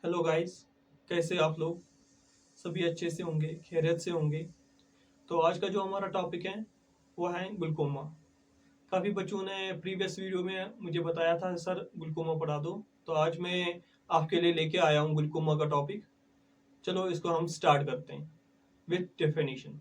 Hello guys, कैसे आप लोग? सभी अच्छे से होंगे, खैरियत से होंगे। तो आज का जो हमारा टॉपिक है वो है ग्लूकोमा। काफ़ी बच्चों ने प्रीवियस वीडियो में मुझे बताया था सर ग्लूकोमा पढ़ा दो, तो आज मैं आपके लिए लेके आया हूँ ग्लूकोमा का टॉपिक। चलो इसको हम स्टार्ट करते हैं विथ डेफिनेशन।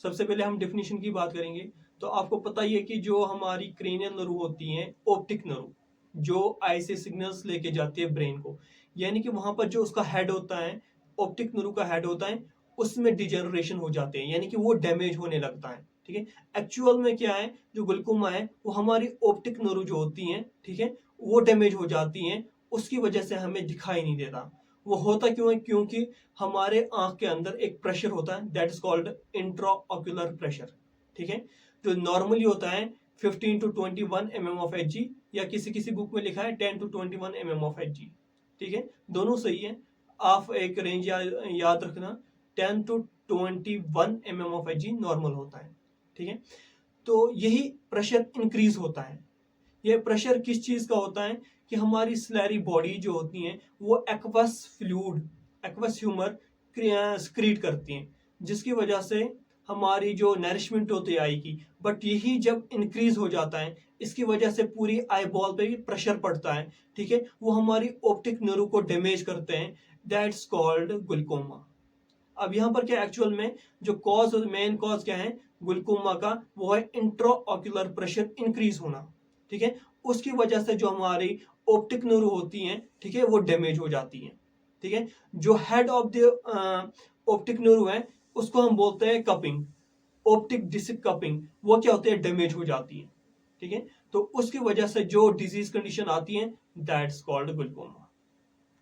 सबसे पहले हम डेफिनेशन की बात करेंगे। तो आपको पता ही है कि जो हमारी क्रेनियल नर्व होती हैं, ऑप्टिक नर्व, जो आई से सिग्नल्स लेके जाती है ब्रेन को, यानी कि वहां पर जो उसका हेड होता है, ऑप्टिक नर्व का हेड होता है, उसमें डिजेनरेशन हो जाते हैं, यानी कि वो डैमेज होने लगता है। ठीक है। एक्चुअल में क्या है, जो ग्लूकोमा है वो हमारी ऑप्टिक नर्व जो होती हैं, ठीक है, वो डैमेज हो जाती हैं। उसकी वजह से हमें दिखाई नहीं देता। वो होता क्यों है? क्योंकि हमारे आंख के अंदर एक प्रेशर होता है, that is called intraocular pressure. ठीक है। जो नॉर्मली होता है 15 to 21 mm of H G, या किसी किसी बुक में लिखा है 10 to 21 mm of H G. ठीक है, दोनों सही है। आप एक रेंज याद रखना, 10 to 21 mm of H G normal होता है। ठीक है। तो यही प्रेशर इंक्रीज होता है। ये प्रेशर किस चीज का होता है कि हमारी स्लैरी बॉडी जो होती है वो एक्वस फ्लूइड, एक्वस ह्यूमर स्क्रीट करती हैं, जिसकी वजह से हमारी जो नरिशमेंट होती है आई की, बट यही जब इंक्रीज हो जाता है, इसकी वजह से पूरी आई बॉल पे भी प्रेशर पड़ता है। ठीक है, वो हमारी ऑप्टिक नर्व को डैमेज करते हैं, दैट्स कॉल्ड ग्लूकोमा। अब यहाँ पर क्या एक्चुअल में जो कॉज, मेन कॉज क्या है ग्लूकोमा का, वो है इंट्राऑक्यूलर प्रेशर इंक्रीज होना। ठीक है, उसकी वजह से जो हमारी ऑप्टिक नर्व होती हैं, ठीक है, वो डैमेज हो जाती हैं। ठीक है, जो head of the optic nerve है उसको हम बोलते हैं कपिंग, ऑप्टिक डिस्क कपिंग, वो क्या होती है, डैमेज हो जाती है। ठीक है, तो उसकी वजह से जो डिजीज कंडीशन आती है, दैट्स कॉल्ड ग्लूकोमा।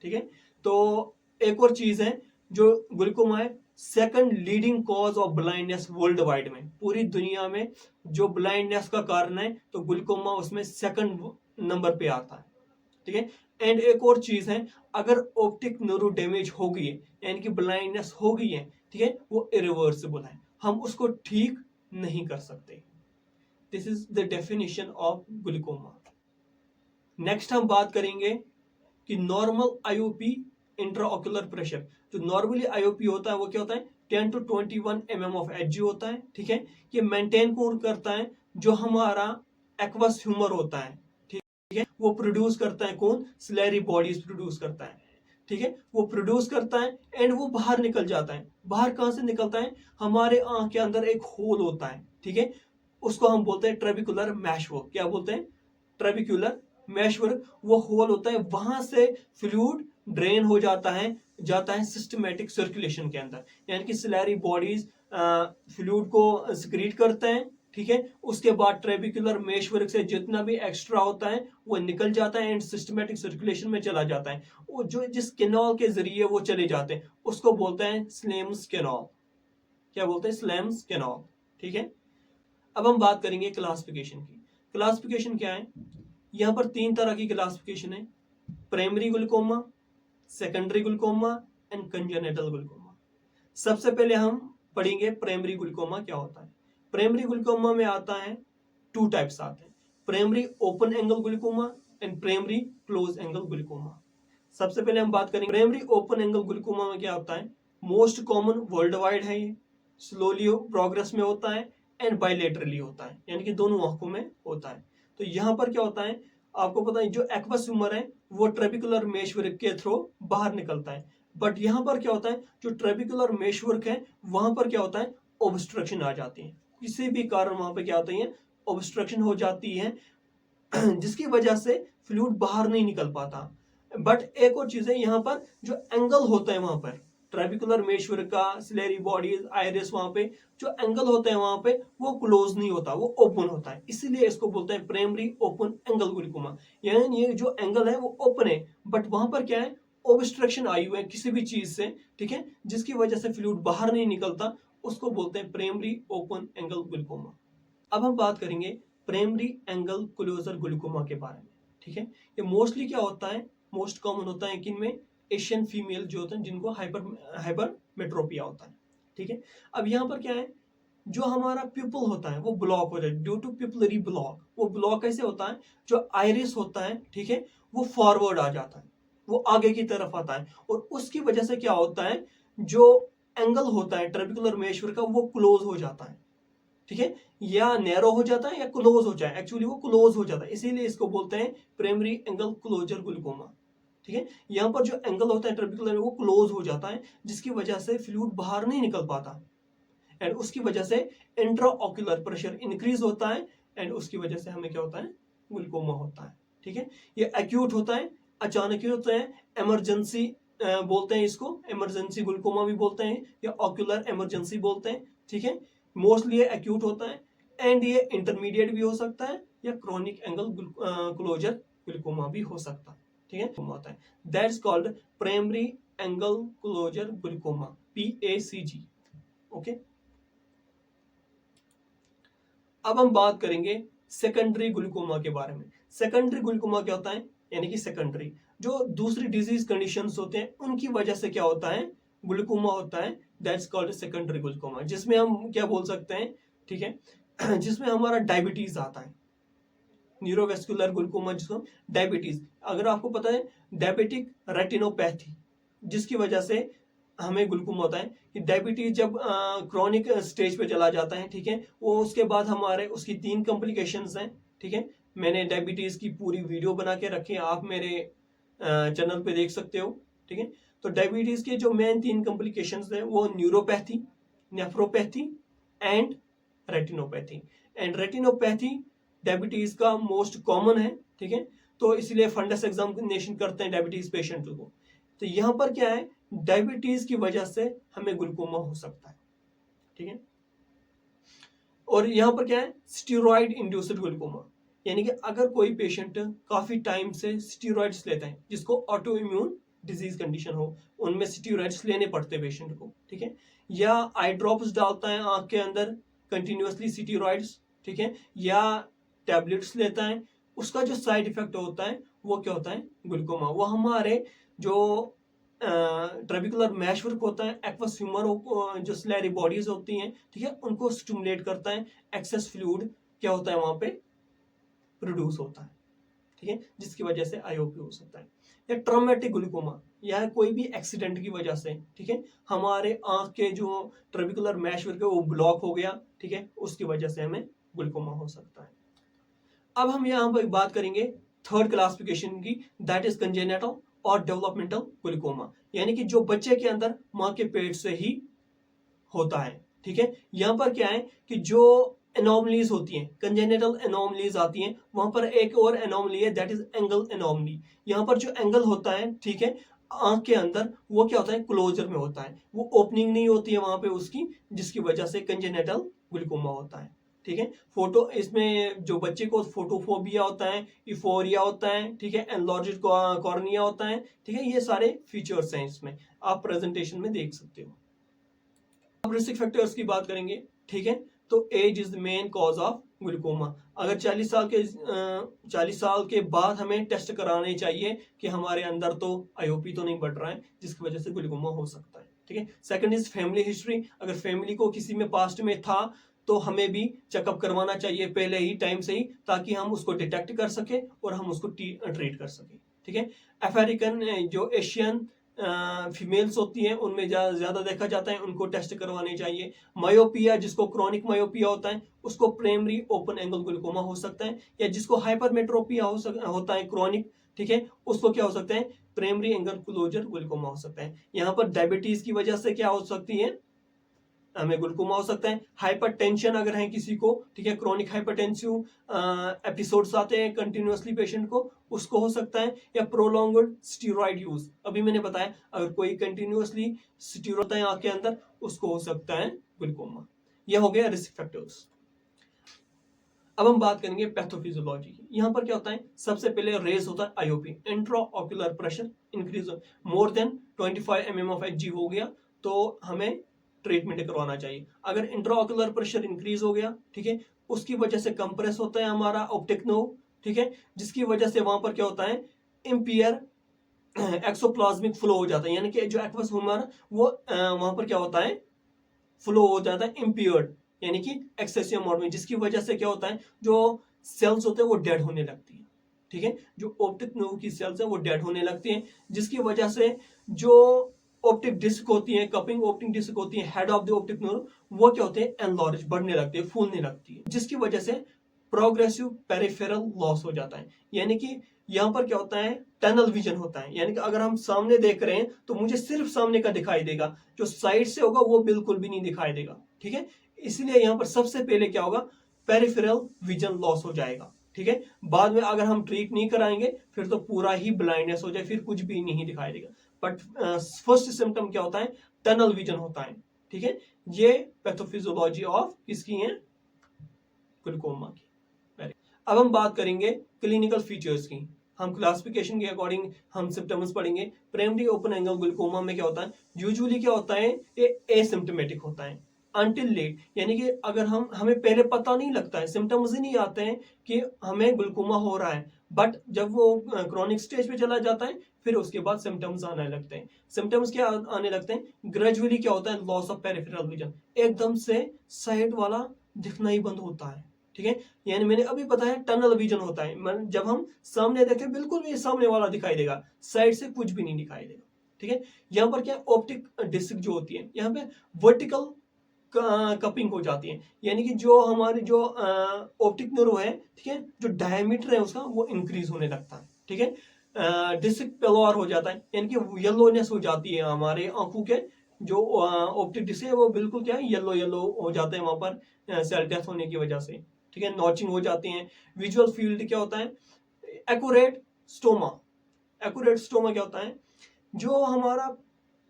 ठीक है। तो एक और चीज है, जो ग्लूकोमा है second leading cause of blindness world wide में, पूरी दुनिया में जो ब्लाइंडनेस का कारण है, तो ग्लूकोमा उसमें सेकंड नंबर पे आता है। ठीक है। एंड एक और चीज है, अगर ऑप्टिक नर्व डैमेज हो गई है, यानी कि ब्लाइंडनेस हो गई है, ठीक है, वो इरिवर्सिबल है, हम उसको ठीक नहीं कर सकते। This is the definition of glaucoma. Next हम बात करेंगे कि नॉर्मल आईओपी इंट्राऑक्यूलर प्रेशर। जो नॉर्मली आईओपी होता है वो क्या होता है, 10 to 21 mm ऑफ एच होता है। ठीक है, ये मेंटेन कौन करता है, जो हमारा एक्वस ह्यूमर होता है। ठीक है, वो प्रोड्यूस करता है कौन, स्लेरी बॉडीज प्रोड्यूस करता है। ठीक है, वो प्रोड्यूस करता है एंड वो बाहर निकल जाता है। बाहर कहां से निकलता है, हमारे आंख के अंदर एक होल होता है। ठीक है, उसको हम बोलते हैं ट्रेबिकुलर मैशवर्क। क्या बोलते हैं, ट्रेबिकुलर मैशवर्क। वो होल होता है, वहां से फ्लूइड ड्रेन हो जाता है सिस्टमेटिक सर्कुलेशन के अंदर, यानी कि सिलैरी बॉडीज फ्लूइड को सिक्रीट करते हैं। ठीक है, उसके बाद ट्रेबिकुलर मेशवर्क से जितना भी एक्स्ट्रा होता है वो निकल जाता है एंड सिस्टमेटिक सर्कुलेशन में चला जाता है। वो जो जिस कैनाल के जरिए वो चले जाते हैं उसको बोलते हैं स्लेम्स कैनाल। क्या बोलते हैं, स्लेम्स कैनाल। ठीक है। अब हम बात करेंगे क्लासिफिकेशन की। क्लासिफिकेशन क्या है, यहाँ पर तीन तरह की क्लासिफिकेशन है, primary glaucoma, secondary glaucoma and congenital glaucoma. सबसे पहले हम पढ़ेंगे प्राइमरी ग्लूकोमा क्या होता है। प्राइमरी ग्लूकोमा में आता है, टू टाइप्स आते हैं, primary open angle glaucoma and primary close angle glaucoma. सबसे पहले हम बात करेंगे प्राइमरी ओपन एंगल ग्लूकोमा में क्या होता है, मोस्ट कॉमन वर्ल्ड वाइड है ये, स्लोली प्रोग्रेस में होता है एंड बायलेटरली होता है, यानी कि दोनों आंखों में होता है। तो यहाँ पर क्या होता है, आपको पता है जो एक्वस ह्यूमर है वो ट्रेबिकुलर मेशवर्क के थ्रू बाहर निकलता है, बट यहाँ पर क्या होता है, जो ट्रेबिकुलर मेशवर्क है वहां पर क्या होता है, ऑब्स्ट्रक्शन आ जाती है, किसी भी कारण वहां पर क्या होती है, ऑब्स्ट्रक्शन हो जाती है, जिसकी वजह से फ्लूइड बाहर नहीं निकल पाता। बट एक और चीज है, यहाँ पर जो एंगल होता है वहां पर ट्रेबिकुलर मेशवर का, सिलेरी बॉडीज, आइरिस, वहां पे जो एंगल होता है वहां पे वो क्लोज नहीं होता, वो ओपन होता है, इसीलिए इसको बोलते हैं प्राइमरी ओपन एंगल ग्लूकोमा। यानी ये जो एंगल है वो ओपन है, बट वहां पर क्या है, ऑब्स्ट्रक्शन आई हुई है किसी भी चीज से। ठीक है, जिसकी वजह से फ्लूइड बाहर नहीं निकलता, उसको बोलते हैं प्राइमरी ओपन एंगल ग्लूकोमा। अब हम बात करेंगे प्राइमरी एंगल क्लोजर ग्लूकोमा के बारे में। ठीक है, ये मोस्टली क्या होता है, मोस्ट कॉमन होता है कि इनमें एशियन फीमेल जो होते हैं जिनको हाइपरमेट्रोपिया होता है। ठीक है, अब यहाँ पर क्या है, जो हमारा प्यूपल होता है वो ब्लॉक हो जाए ड्यू टू प्यूपलरी ब्लॉक। वो ब्लॉक कैसे होता है, जो आइरिस होता है, ठीक है, वो फॉरवर्ड आ जाता है, वो आगे की तरफ आता है, और उसकी वजह से क्या होता है, जो एंगल होता है ट्रेबिकुलर मेशर का वो क्लोज हो जाता है, ठीक है, या नैरो हो जाता है या क्लोज हो जाए, एक्चुअली वो क्लोज हो जाता है, इसीलिए इसको बोलते हैं प्राइमरी एंगल क्लोजर ग्लूकोमा, ठीक है। यहाँ पर जो एंगल होता है ट्रेबिकुलर वो क्लोज हो जाता है, जिसकी वजह से फ्लूइड बाहर नहीं निकल पाता, एंड उसकी वजह से इंट्राऑक्यूलर प्रेशर इंक्रीज होता है, एंड उसकी वजह से हमें क्या होता है, ग्लूकोमा होता है, ठीक है। ये एक्यूट होता है, अचानक ही होता है, इमरजेंसी बोलते हैं इसको, इमरजेंसी ग्लूकोमा भी बोलते हैं, या ऑक्यूलर इमरजेंसी बोलते हैं, ठीक है। मोस्टली ये एक्यूट होता है, एंड ये इंटरमीडिएट भी हो सकता है, या क्रोनिक एंगल क्लोजर ग्लूकोमा भी हो सकता है, ठीक है, होता है। That's called primary angle closure glaucoma, PACG, okay. अब हम बात करेंगे सेकेंडरी ग्लूकोमा के बारे में। सेकेंडरी ग्लूकोमा क्या होता है, यानी कि सेकेंडरी जो दूसरी डिजीज कंडीशंस होते हैं उनकी वजह से क्या होता है, ग्लूकोमा होता है, दैट्स कॉल्ड सेकेंडरी ग्लूकोमा, जिसमें हम क्या बोल सकते हैं, ठीक है, जिसमें हमारा डायबिटीज आता है, न्यूरोवेस्कुलर ग्लूकोमा जिसको डायबिटीज, अगर आपको पता है डायबिटिक रेटिनोपैथी, जिसकी वजह से हमें ग्लूकोमा होता है, कि डायबिटीज जब क्रॉनिक स्टेज पे चला जाता है, ठीक है, वो उसके बाद हमारे उसकी 3 कॉम्प्लिकेशंस हैं, ठीक है। मैंने डायबिटीज की पूरी वीडियो बना के रखी है, आप मेरे चैनल पे देख सकते हो, ठीक है। तो डायबिटीज के जो मेन 3 कॉम्प्लिकेशंस हैं वो neuropathy, nephropathy and retinopathy, and retinopathy diabetes का मोस्ट कॉमन है, ठीक है। तो इसलिए फंडस एग्जामिनेशन करते हैं डायबिटीज पेशेंट को। तो यहाँ पर क्या है, डायबिटीज की वजह से हमें ग्लूकोमा हो सकता है, ठीक है। और यहाँ पर क्या है, स्टीरॉइड इंड्यूस्ड ग्लूकोमा, यानी कि अगर कोई पेशेंट काफी टाइम से स्टीरॉइड्स लेता है, जिसको ऑटो इम्यून डिजीज कंडीशन हो, उनमें स्टीरॉइड्स लेने पड़ते हैं पेशेंट को, ठीक है, या आई ड्रॉप्स डालता है आंख के अंदर कंटिन्यूअसली स्टीरॉइड्स, ठीक है, या टैबलेट्स लेता है, उसका जो साइड इफेक्ट होता है वो क्या होता है, ग्लूकोमा। वो हमारे जो ट्रेबिकुलर मैशवर्क होता है, एक्वस ह्यूमर जो स्लैरी बॉडीज होती हैं, ठीक है, उनको स्टिमुलेट करता है, एक्सेस फ्लूइड क्या होता है वहां पे प्रोड्यूस होता है, ठीक है, जिसकी वजह से आईओपी हो सकता है। या ट्रॉमेटिक ग्लूकोमा, या कोई भी एक्सीडेंट की वजह से, ठीक है, हमारे आंख के जो ट्रेबिकुलर मैशवर्क है वो ब्लॉक हो गया, ठीक है, उसकी वजह से हमें ग्लूकोमा हो सकता है। अब हम यहाँ पर बात करेंगे थर्ड क्लासिफिकेशन की, दैट इज कंजेनिटल और डेवलपमेंटल ग्लूकोमा, यानी कि जो बच्चे के अंदर मां के पेट से ही होता है, ठीक है। यहाँ पर क्या है कि जो एनोमलीज होती हैं, कंजेनिटल एनोमलीज आती हैं, वहां पर एक और एनोमली है, दैट इज एंगल एनोमली। यहाँ पर जो एंगल होता है, ठीक है, आंख के अंदर, वो क्या होता है, क्लोजर में होता है, वो ओपनिंग नहीं होती है वहां पे उसकी, जिसकी वजह से कंजेनिटल ग्लूकोमा होता है, ठीक है। फोटो इसमें जो बच्चे को फोटोफोबिया होता है, इफोरिया होता है, ठीक है, एनलॉर्ज्ड कॉर्निया होता है, ठीक है, ये सारे फीचर्स हैं इसमें, आप प्रेजेंटेशन में देख सकते हो। अब रिस्क फैक्टर्स की बात करेंगे, ठीक है, तो age is the main cause of glaucoma. अगर 40 साल के बाद हमें टेस्ट कराने चाहिए कि हमारे अंदर तो आईओपी तो नहीं बढ़ रहा है, जिसकी वजह से ग्लूकोमा हो सकता है, ठीक है। सेकंड इज फैमिली हिस्ट्री, अगर फैमिली को किसी में पास्ट में था तो हमें भी चेकअप करवाना चाहिए पहले ही टाइम से ही, ताकि हम उसको डिटेक्ट कर सके और हम उसको ट्रीट कर सके, ठीक है। अफ्रीकन जो एशियन फीमेल्स होती हैं उनमें ज्यादा देखा जाता है, उनको टेस्ट करवाने चाहिए। मायोपिया, जिसको क्रॉनिक मायोपिया होता है, उसको प्राइमरी ओपन एंगल ग्लूकोमा हो सकता है, या जिसको हाइपरमेट्रोपिया होता है क्रॉनिक, ठीक है, उसको क्या हो सकता है, प्राइमरी एंगल क्लोजर ग्लूकोमा हो सकता है। यहाँ पर डायबिटीज की वजह से क्या हो सकती है, हमें ग्लूकोमा हो सकता है। हाइपरटेंशन अगर है किसी को, ठीक है, क्रॉनिक हाइपरटेंसिव एपिसोड्स आते हैं कंटिन्यूअसली पेशेंट को, उसको हो सकता है। या प्रोलॉन्ग्ड स्टीरॉइड यूज, अभी मैंने बताया अगर कोई कंटिन्यूअसली स्टीरॉइड होता है आंख के अंदर, उसको हो सकता है ग्लूकोमा। यह हो गया रिस्क फैक्टर्स। अब हम बात करेंगे पैथोफिजियोलॉजी की। यहाँ पर क्या होता है, सबसे पहले रेज होता है IOP, intraocular pressure increase more than 25 mm of Hg हो गया तो हमें ट्रीटमेंट करवाना चाहिए। अगर इंट्राऑक्यूलर प्रेशर इंक्रीज हो गया, ठीक है, उसकी वजह से कंप्रेस होता है हमारा ऑप्टिक नर्व, ठीक है, जिसकी वजह से वहां पर क्या होता है, इम्पियर एक्सोप्लाज्मिक फ्लो हो जाता है, यानी कि जो एक्वस ह्यूमर वो वहां पर क्या होता है, फ्लो हो जाता है इम्पियर्ड, यानी कि एक्सेसिव अमाउंट में, जिसकी वजह से क्या होता है, जो सेल्स होते हैं वो डेड होने लगती है, ठीक है। जो ऑप्टिक नर्व की सेल्स है वो डेड होने लगती हैं, जिसकी वजह से जो ऑप्टिक डिस्क होती है, कपिंग ऑप्टिक डिस्क होती है head of the optic nerve, वो क्या होते हैं, एनलार्ज, बढ़ने लगती है, फूलने लगती है, जिसकी वजह से प्रोग्रेसिव पेरिफेरल लॉस हो जाता है। यानी कि यहाँ पर क्या होता है, टनल विजन होता है। यानी कि अगर हम सामने देख रहे हैं तो मुझे सिर्फ सामने का दिखाई देगा, जो साइड से होगा वो बिल्कुल भी नहीं दिखाई देगा, ठीक है। इसलिए यहाँ पर सबसे पहले क्या होगा, पेरिफेरल विजन लॉस हो जाएगा, ठीक है। बाद में अगर हम ट्रीट नहीं कराएंगे फिर तो पूरा ही ब्लाइंडनेस हो जाए, फिर कुछ भी नहीं दिखाई देगा। बट फर्स्ट सिम्टम क्या होता है, टनल विजन होता है, ठीक है। ये पैथोफिजियोलॉजी ऑफ किसकी है, ग्लूकोमा की। अब हम बात करेंगे क्लिनिकल फीचर्स की। हम क्लासिफिकेशन के अकॉर्डिंग हम सिम्टम्स पढ़ेंगे। प्राइमरी ओपन एंगल ग्लूकोमा में क्या होता है, यूजुअली क्या होता है, ये एसिम्प्टोमेटिक होता है अनटिल लेट, यानी कि अगर हमें पहले पता नहीं लगता है, सिम्टम्स ही नहीं आते हैं कि हमें ग्लूकोमा हो रहा है, बट जब वो क्रॉनिक स्टेज पे चला जाता है फिर उसके बाद सिम्टम्स आने लगते हैं। सिम्टम्स क्या आने लगते हैं, ग्रेजुअली क्या होता है, लॉस ऑफ पेरिफेरल विजन, एकदम से साइड वाला दिखना ही बंद होता है, ठीक है। यानी मैंने अभी बताया टनल विजन होता है, जब हम सामने देखें बिल्कुल भी सामने वाला दिखाई देगा, साइड से कुछ भी नहीं दिखाई देगा, ठीक है। यहाँ पर क्या ऑप्टिक डिस्क जो होती है, यहाँ पे वर्टिकल कपिंग हो जाती है, यानी कि जो हमारी जो ऑप्टिक नर्व है, ठीक है, जो डायमीटर है उसका वो इंक्रीज होने लगता है, ठीक है। डिस्क पेलोर हो जाता है, यानी कि येलोनेस हो जाती है हमारे आंखों के जो ऑप्टिक डिस्क है वो बिल्कुल क्या है, येलो येलो हो जाते हैं वहां पर सेल डेथ होने की वजह से, ठीक है। नॉचिंग हो जाती है। विजुअल फील्ड क्या होता है, एक्यूरेट स्टोमा। एक्यूरेट स्टोमा क्या होता है, जो हमारा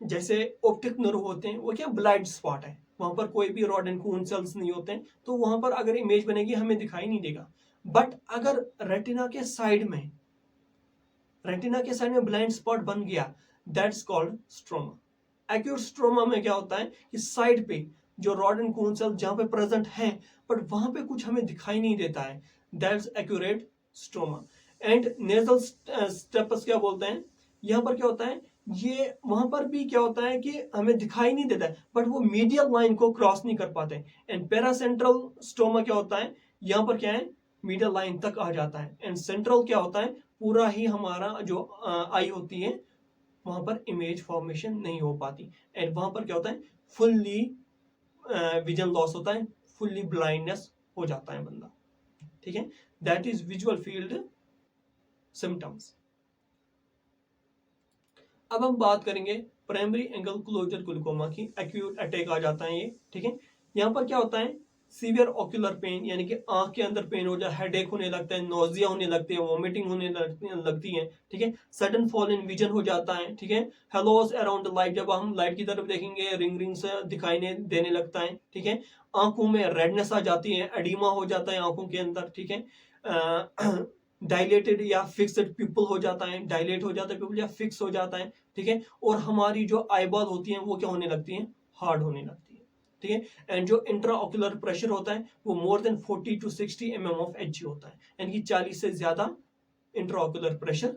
जैसे ऑप्टिक नर्व होते हैं वो क्या ब्लाइंड स्पॉट है, वहां पर कोई भी रॉड एंड कोन सेल्स नहीं होते हैं, तो वहां पर अगर इमेज बनेगी हमें दिखाई नहीं देगा। बट अगर रेटिना के साइड में ब्लाइंड स्पॉट बन गया, that's called stroma. Acute stroma में क्या होता है कि साइड पे जो रॉड एंड कोन सेल जहां पे प्रेजेंट है बट वहां पे कुछ हमें दिखाई नहीं देता है, that's accurate stroma. And nasal steps क्या बोलते हैं, यहाँ पर क्या होता है, ये वहां पर भी क्या होता है कि हमें दिखाई नहीं देता है बट वो मीडियल लाइन को क्रॉस नहीं कर पाते। एंड पैरासेंट्रल स्टोमा क्या होता है, यहाँ पर क्या है, मीडियल लाइन तक आ जाता है। एंड सेंट्रल क्या होता है, पूरा ही हमारा जो आई होती है वहां पर इमेज फॉर्मेशन नहीं हो पाती, एंड वहां पर क्या होता है, फुल्ली विजन लॉस होता है, फुल्ली ब्लाइंडनेस हो जाता है बंदा, ठीक है। That is visual field symptoms. अब हम बात करेंगे प्राइमरी एंगल क्लोजर ग्लूकोमा की। एक्यूट अटैक आ जाता है ये, ठीक है। यहाँ पर क्या होता है, सीवियर ऑक्यूलर पेन, यानी कि आंख के अंदर पेन हो जाए, हेडेक होने लगता है, नोजिया होने लगती है, वॉमिटिंग होने लगती है, ठीक है। सडन फॉल इन विजन हो जाता है, ठीक है। हेलोस अराउंड लाइट, जब हम लाइट की तरफ देखेंगे रिंग रिंग से दिखाई देने लगता है, ठीक है। आंखों में रेडनेस आ जाती है, एडिमा हो जाता है आंखों के अंदर, ठीक है। डायलेटेड या फिक्स्ड पिपल हो जाता है, डायलेट हो जाता है पिपल या फिक्स हो जाता है, ठीक है। और हमारी जो आईबॉल होती है वो क्या होने लगती है, हार्ड होने लगती है, ठीक है। एंड जो इंट्रा ऑक्यूलर प्रेशर होता है वो more than 40 to 60 mm of H होता है, यानी कि 40 से ज्यादा इंट्रा ऑक्यूलर प्रेशर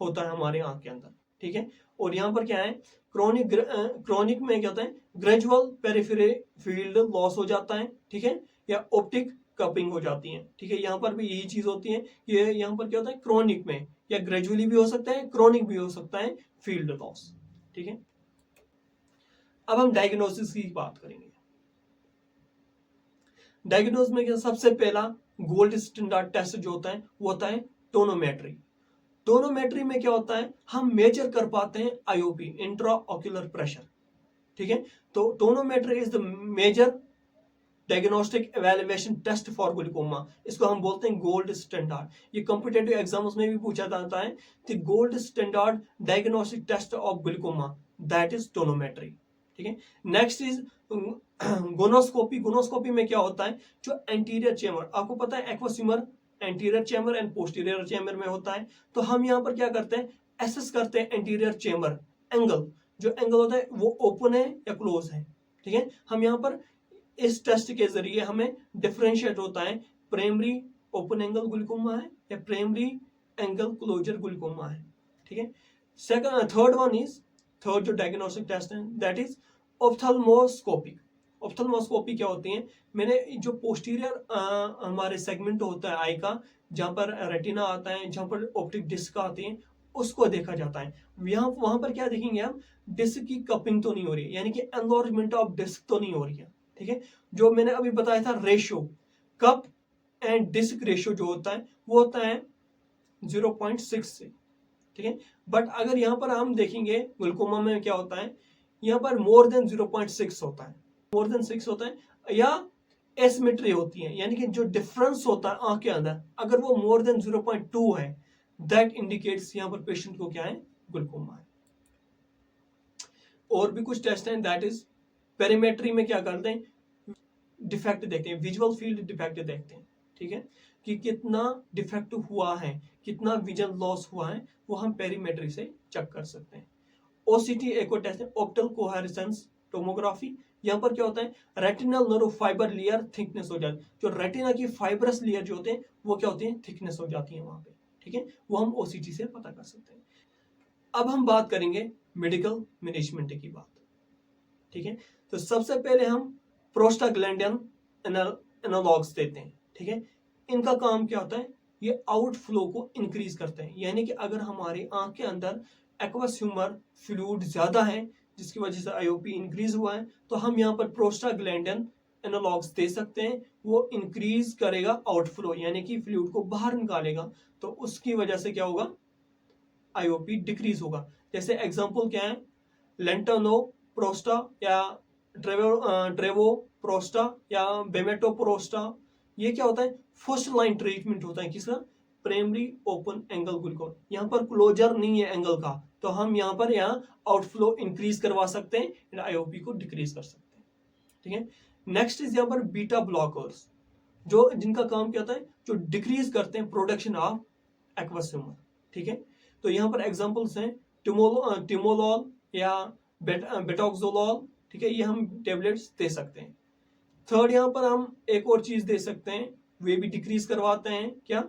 होता है हमारे आंख के अंदर, ठीक है। और यहाँ पर क्या है, क्रोनिक में क्या होता है, ग्रेजुअल पेरिफेरल फील्ड लॉस हो जाता है, ठीक है, या ऑप्टिक कपिंग हो जाती है, ठीक है। यहाँ पर भी यही चीज होती है, ये यहाँ पर क्या होता है, क्रोनिक में या ग्रेजुअली भी हो सकता है, क्रोनिक भी हो सकता है फील्ड लॉस, ठीक है। अब हम डायग्नोसिस की बात करेंगे। डायग्नोस में क्या, सबसे पहला गोल्ड स्टैंडर्ड टेस्ट जो होता है वो होता है टोनोमेट्री। टोनोमेट्री में क्या होता है, हम मेजर कर पाते हैं आईओपी, इंट्रा ऑक्यूलर प्रेशर, ठीक है। तो tonometry is the major diagnostic evaluation test for glaucoma, इसको हम बोलते हैं गोल्ड स्टैंडर्ड। ये कॉम्पिटेटिव एग्जाम्स में भी पूछा जाता है, the gold standard diagnostic test of glaucoma, that is tonometry, ठीक है। Next is गोनोस्कोपी। गोनोस्कोपी में क्या होता है, जो एंटीरियर चेम्बर, आपको पता है aqueous humour anterior chamber and posterior chamber में होता है, तो हम यहाँ पर क्या करते हैं, एसेस करते हैं एंटीरियर चेम्बर एंगल, जो एंगल होता है वो ओपन है या क्लोज है, ठीक है। हम यहाँ पर इस टेस्ट के जरिए हमें डिफरेंशिएट होता है प्राइमरी ओपन एंगल ग्लूकोमा है या प्राइमरी एंगल क्लोजर ग्लूकोमा है, ठीक है। सेकंड थर्ड जो डायग्नोस्टिक टेस्ट है दैट इज ऑप्थेल्मोस्कोपी। ऑप्थेल्मोस्कोपी क्या होती है, मैंने जो पोस्टीरियर हमारे सेगमेंट होता है आई का, जहाँ पर रेटिना आता है, जहाँ पर ऑप्टिक डिस्क आती है, उसको देखा जाता है। वहां पर क्या देखेंगे हम, डिस्क की कपिंग तो नहीं हो रही है, यानी कि एनलार्जमेंट ऑफ डिस्क तो नहीं हो रही है। ठीक है, जो मैंने अभी बताया था ratio, cup and disc ratio जो होता है वो होता है 0.6 से। ठीक है, बट अगर यहाँ पर हम देखेंगे ग्लूकोमा में क्या होता है, यहाँ पर मोर देन 0.6 होता है, मोर देन 6 होता है, या एसिमेट्री होती है, यानी कि जो डिफरेंस होता है आंख के अंदर, अगर वो मोर देन 0.2 है, दैट इंडिकेट्स यहाँ पर पेशेंट को क्या है, ग्लूकोमा है। और भी कुछ टेस्ट हैं, दैट इज पेरीमेट्री में क्या करते हैं, डिफेक्ट देखते हैं, विजुअल फील्ड डिफेक्ट देखते हैं। ठीक है, कि कितना डिफेक्ट हुआ है, कितना विजन लॉस हुआ है, वो हम पेरीमेट्री से चेक कर सकते हैं। ओसीटी एक और टेस्ट है, ऑप्टल कोहेरेंस टोमोग्राफी। यहाँ पर क्या होता है, retinal nerve fibre layer thickness हो जाती है, जो रेटिना की फाइबरस लेयर जो होते हैं वो क्या होती है, थिकनेस हो जाती है वहां पे। ठीक है, वो हम ओसीटी से पता कर सकते हैं। अब हम बात करेंगे मेडिकल मैनेजमेंट की बात। ठीक है, तो सबसे पहले हम प्रोस्टाग्लैंडियन एनालॉग्स देते हैं। ठीक है, इनका काम क्या होता है, ये आउटफ्लो को इंक्रीज करते हैं, यानी कि अगर हमारी आंख के अंदर एक्वस ह्यूमर फ्लूइड ज्यादा है, जिसकी वजह से आईओपी इंक्रीज हुआ है, तो हम यहाँ पर प्रोस्टाग्लैंडियन एनालॉग्स दे सकते हैं। वो इंक्रीज करेगा आउटफ्लो, यानी कि फ्लूइड को बाहर निकालेगा, तो उसकी वजह से क्या होगा, आईओपी डिक्रीज होगा। जैसे एग्जांपल क्या है, लेंटानो प्रोस्टा या ट्रेवो प्रोस्टा या बेमेटो प्रोस्टा, ये क्या होता है, फर्स्ट लाइन ट्रीटमेंट होता है किसका, प्राइमरी ओपन एंगल ग्लूकोमा। यहाँ पर क्लोजर नहीं है एंगल का, तो हम यहाँ पर आउटफ्लो इंक्रीज करवा सकते हैं एंड आईओपी को डिक्रीज कर सकते हैं। ठीक है, नेक्स्ट इज यहाँ पर बीटा ब्लॉकर्स, जो जिनका काम क्या होता है, जो डिक्रीज करते हैं प्रोडक्शन ऑफ एक्वस ह्यूमर। ठीक है, तो यहाँ पर एग्जांपल्स हैं टिमोलॉल या बेटॉक्सोलॉल। ठीक है, ये हम टेबलेट्स दे सकते हैं। थर्ड, यहाँ पर हम एक और चीज दे सकते हैं, वे भी डिक्रीज करवाते हैं क्या,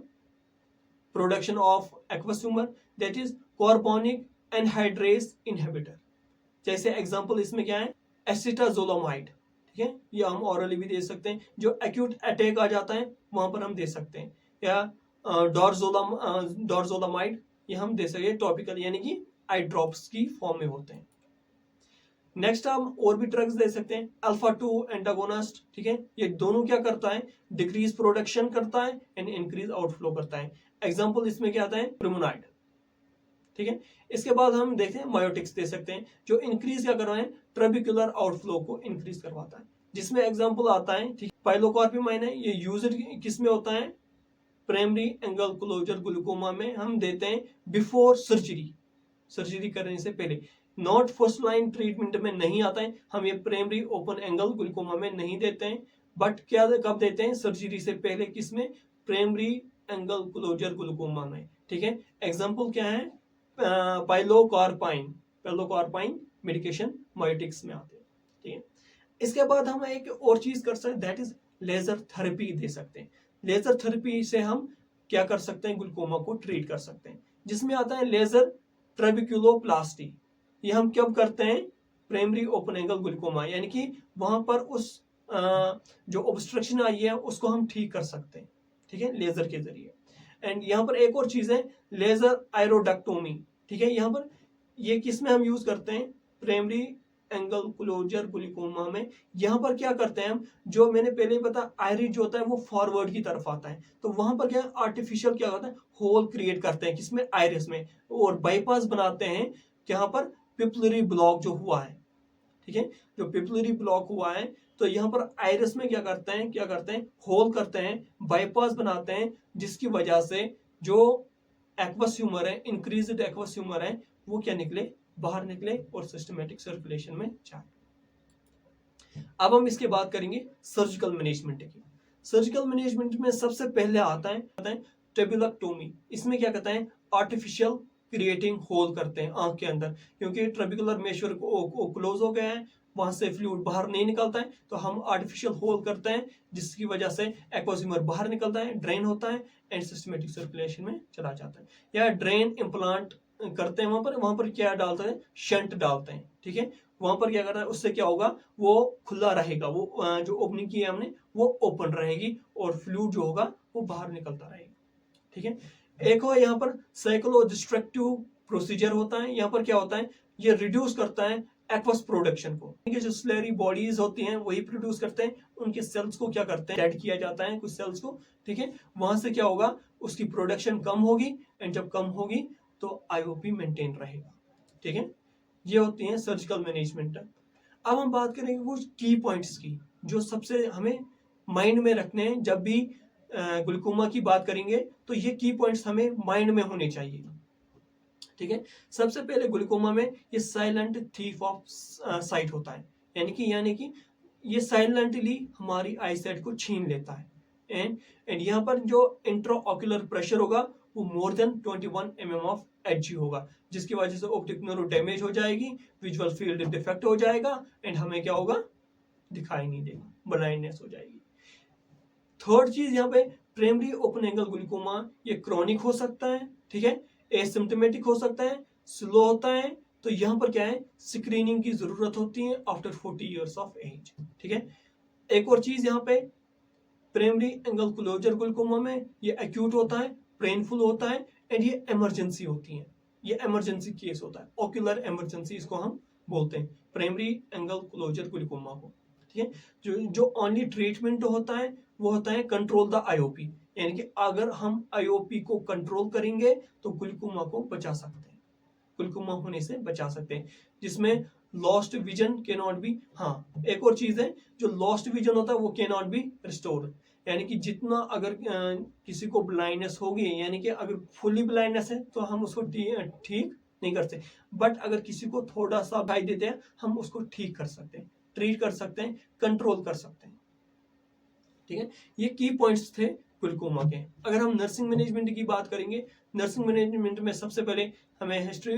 production of aqueous humour, that is carbonic anhydrase inhibitor. जैसे एग्जांपल इसमें क्या है, एसिटाजोलामाइड। ठीक है, ये हम ऑरली भी दे सकते हैं, जो एक्यूट अटैक आ जाता है वहां पर हम दे सकते हैं, या डॉर्जोलामाइड, ये हम दे सकते हैं टॉपिकल, यानी कि आई ड्रॉप्स की फॉर्म में होते हैं। नेक्स्ट हम और भी ड्रग्स दे सकते हैं, अल्फा 2 एंटागोनिस्ट। ठीक है, ये दोनों क्या करता है, डिक्रीज प्रोडक्शन करता है एंड इंक्रीज आउटफ्लो करता है। एग्जांपल इसमें क्या आता है, प्रिमोनाइड। ठीक है, इसके बाद हम देखते हैं मायोटिक्स दे सकते हैं, जो इंक्रीज क्या कर रहे हैं, ट्रेबिकुलर आउटफ्लो को इंक्रीज करवाता है, जिसमें एग्जांपल आता है, ठीक, पाइलोकार्पिमाइन है, ये यूज्ड किस में होता है, प्राइमरी एंगल क्लोजर ग्लूकोमा में हम देते हैं बिफोर सर्जरी, सर्जरी करने से पहले, नॉट फर्स्ट लाइन ट्रीटमेंट में नहीं आता है, हम ये प्राइमरी ओपन एंगल ग्लूकोमा में नहीं देते हैं, बट क्या कब देते हैं, सर्जरी से पहले, किसमें, प्राइमरी एंगल क्लोजर ग्लूकोमा में। ठीक है, एग्जांपल क्या है, पाइलोकार्पाइन मेडिकेशन मायोटिक्स में आते हैं। ठीक है, इसके बाद हम एक और चीज कर सकते हैं, दैट इज लेजर थेरेपी दे सकते हैं। लेजर थेरेपी से हम क्या कर सकते हैं, ग्लूकोमा को ट्रीट कर सकते हैं, जिसमें आता है लेजर ट्रेबिक्युलोप्लास्टी। ये हम कब करते हैं, प्राइमरी ओपन एंगल ग्लूकोमा, यानी कि वहां पर उस जो ऑब्स्ट्रक्शन आई है उसको हम ठीक कर सकते हैं। ठीक है, लेजर के जरिए। एंड यहाँ पर एक और चीज है, लेजर आयरोडक्टोमी। ठीक है, यहाँ पर ये किस में हम यूज करते हैं, प्राइमरी एंगल क्लोजर ग्लूकोमा में। यहाँ पर क्या करते हैं हम, जो मैंने पहले बता, आयरिस जो होता है वो फॉरवर्ड की तरफ आता है, तो वहां पर क्या आर्टिफिशियल क्या होता है, होल क्रिएट करते हैं किसमें, आयरिस में, और बाईपास बनाते हैं यहाँ पर पिपलरी ब्लॉक जो हुआ है। ठीक है, जो पिपलरी ब्लॉक हुआ है, तो यहाँ पर आयरिस में क्या करते हैं, होल करते हैं, बाईपास बनाते हैं, जिसकी वजह से जो एक्वस ह्यूमर है, इंक्रीज्ड एक्वस ह्यूमर है, वो क्या निकले, बाहर निकले और सिस्टमेटिक सर्कुलेशन में जाए। अब हम इसके बात करेंगे सर्जिकल मैनेजमेंट की। सर्जिकल मैनेजमेंट में सबसे पहले आता है ट्रेबुलक्टोमी। इसमें क्या कहता है, आर्टिफिशियल क्रिएटिंग होल करते हैं आंख के अंदर, क्योंकि ट्रेबिकुलर मेशर को क्लोज हो गया है, वहां से फ्लूइड बाहर नहीं निकलता है, तो हम आर्टिफिशियल होल करते हैं, जिसकी वजह से एक्वस ह्यूमर बाहर निकलता है, ड्रेन होता है एंड सिस्टमेटिक सर्कुलेशन में चला जाता है। या ड्रेन इम्प्लांट करते हैं, वहां पर क्या डालते हैं, शंट डालते हैं। ठीक है, वहां पर क्या करना है, उससे क्या होगा, वो खुला रहेगा, वो जो ओपनिंग की है हमने वो ओपन रहेगी और फ्लूइड जो होगा वो बाहर निकलता रहेगा। ठीक है। एक और यहाँ पर साइक्लोडिस्ट्रक्टिव प्रोसीजर होता है। यहाँ पर क्या होता है, ये रिड्यूस करता है एक्वस प्रोडक्शन को। जो स्लेरी बॉडीज होती हैं वही प्रोड्यूस करते हैं, उनके सेल्स को क्या करते हैं, डेड किया जाता है कुछ सेल्स को, ठीक है। वहां से क्या होगा, उसकी प्रोडक्शन कम होगी, एंड जब कम होगी तो आईओपी मेंटेन रहेगा, ठीक है। ये होती है सर्जिकल मैनेजमेंट। अब हम बात करेंगे कुछ की पॉइंट्स की, जो सबसे हमें माइंड में रखने हैं जब भी ग्लूकोमा की बात करेंगे, तो ये की पॉइंट्स हमें माइंड में होने चाहिए, ठीक है। सबसे पहले ग्लूकोमा में ये साइलेंट थीफ ऑफ साइट होता है, यानी कि ये साइलेंटली हमारी आई साइट को छीन लेता है। एंड यहाँ पर जो इंट्राऑक्यूलर प्रेशर होगा वो more than 21 mm of H होगा, जिसकी वजह से ऑप्टिक नर्व डैमेज हो जाएगी, विजुअल फील्ड डिफेक्ट हो जाएगा, एंड हमें क्या होगा, दिखाई नहीं देगा, ब्लाइंडनेस हो जाएगी। थर्ड चीज यहाँ पे प्राइमरी ओपन एंगल ग्लूकोमा, ये क्रॉनिक हो सकता है, ठीक है, एसिम्प्टोमेटिक हो सकता है, स्लो होता है। तो यहाँ पर क्या है, स्क्रीनिंग की जरूरत होती है आफ्टर 40 इयर्स ऑफ एज, ठीक है। एक और चीज यहाँ पे प्राइमरी एंगल क्लोजर ग्लूकोमा में ये एक्यूट होता है, पेनफुल होता है, एंड ये इमरजेंसी होती है, ये इमरजेंसी केस होता है, ओक्यूलर इमरजेंसी इसको हम बोलते हैं, प्राइमरी एंगल क्लोजर ग्लूकोमा को, ठीक है। जो ओनली ट्रीटमेंट होता है वो होता है कंट्रोल द आईओपी, यानी कि अगर हम आईओपी को कंट्रोल करेंगे तो ग्लूकोमा को बचा सकते हैं, ग्लूकोमा होने से बचा सकते हैं, जिसमें लॉस्ट विजन के नॉट बी, हाँ एक और चीज है, जो लॉस्ट विजन होता है वो के नॉट बी रिस्टोर, यानी कि जितना अगर किसी को ब्लाइंडनेस होगी, यानी कि अगर फुली ब्लाइंडनेस है तो हम उसको ठीक नहीं कर सकते, बट अगर किसी को थोड़ा सा दिखाई देते हैं हम उसको ठीक कर सकते हैं, ट्रीट कर सकते हैं, कंट्रोल कर सकते हैं, ठीक है। ये की पॉइंट्स थे ग्लूकोमा के। अगर हम नर्सिंग मैनेजमेंट की बात करेंगे, नर्सिंग मैनेजमेंट में सबसे पहले हमें हिस्ट्री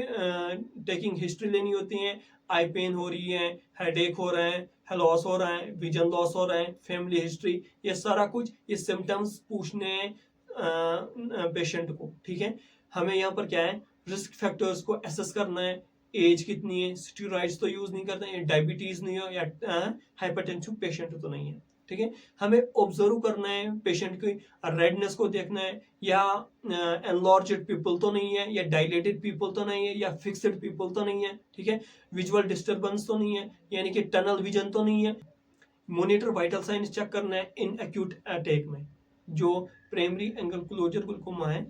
टेकिंग हिस्ट्री लेनी होती है, आई पेन हो रही है, हेडेक हो रहा है, लॉस हो रहा है, विजन लॉस हो रहा है, फैमिली हिस्ट्री, ये सारा कुछ ये सिम्टम्स पूछने हैं पेशेंट को, ठीक है। हमें यहाँ पर क्या है, रिस्क फैक्टर्स को एसेस करना है, एज कितनी है, स्टेरॉइड्स तो यूज नहीं करते हैं, डायबिटीज नहीं है, या हाइपरटेंसिव पेशेंट तो नहीं है, ठीक है। हमें ऑब्जर्व करना है पेशेंट की रेडनेस को देखना है, या एनलार्ज्ड पीपल तो नहीं है, या डायलेटेड पीपल तो नहीं है, या फिक्स्ड पीपल तो नहीं है, ठीक है। विजुअल डिस्टर्बेंस तो नहीं है, यानी कि टनल विजन तो नहीं है। मॉनिटर वाइटल साइंस चेक करना है इन एक्यूट अटैक में, जो प्राइमरी एंगल क्लोजर ग्लूकोमा है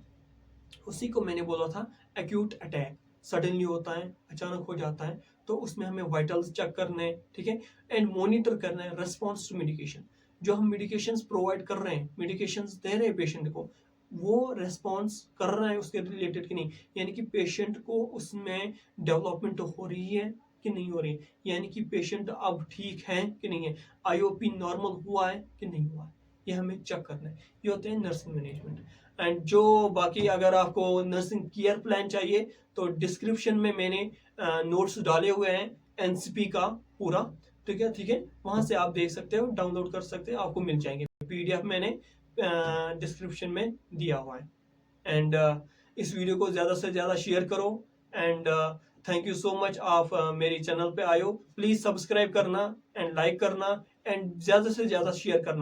उसी को मैंने बोला था एक्यूट अटैक, सडनली होता है, अचानक हो जाता है, तो उसमें हमें वाइटल्स चेक करने हैं, ठीक है, एंड मॉनिटर करना है रेस्पॉन्स टू मेडिकेशन, जो हम मेडिकेशंस प्रोवाइड कर रहे हैं, मेडिकेशंस दे रहे हैं पेशेंट को, वो रेस्पॉन्स कर रहा है उसके रिलेटेड कि नहीं, यानी कि पेशेंट को उसमें डेवलपमेंट हो रही है कि नहीं हो रही है, यानी कि पेशेंट अब ठीक है कि नहीं है, आईओपी नॉर्मल हुआ है कि नहीं हुआ है, ये हमें चेक करना है। ये होते हैं नर्सिंग मैनेजमेंट। एंड जो बाकी अगर आपको नर्सिंग केयर प्लान चाहिए तो डिस्क्रिप्शन में मैंने नोट्स डाले हुए हैं एनसीपी का पूरा, ठीक है, वहां से आप देख सकते हो, डाउनलोड कर सकते हो, आपको मिल जाएंगे, पीडीएफ मैंने डिस्क्रिप्शन में दिया हुआ है। एंड इस वीडियो को ज़्यादा से ज़्यादा शेयर करो, and thank you so much, आप मेरी चैनल पे आए हो, प्लीज़ सब्सक्राइब करना एंड लाइक करना एंड ज़्यादा से ज़्यादा शेयर करना।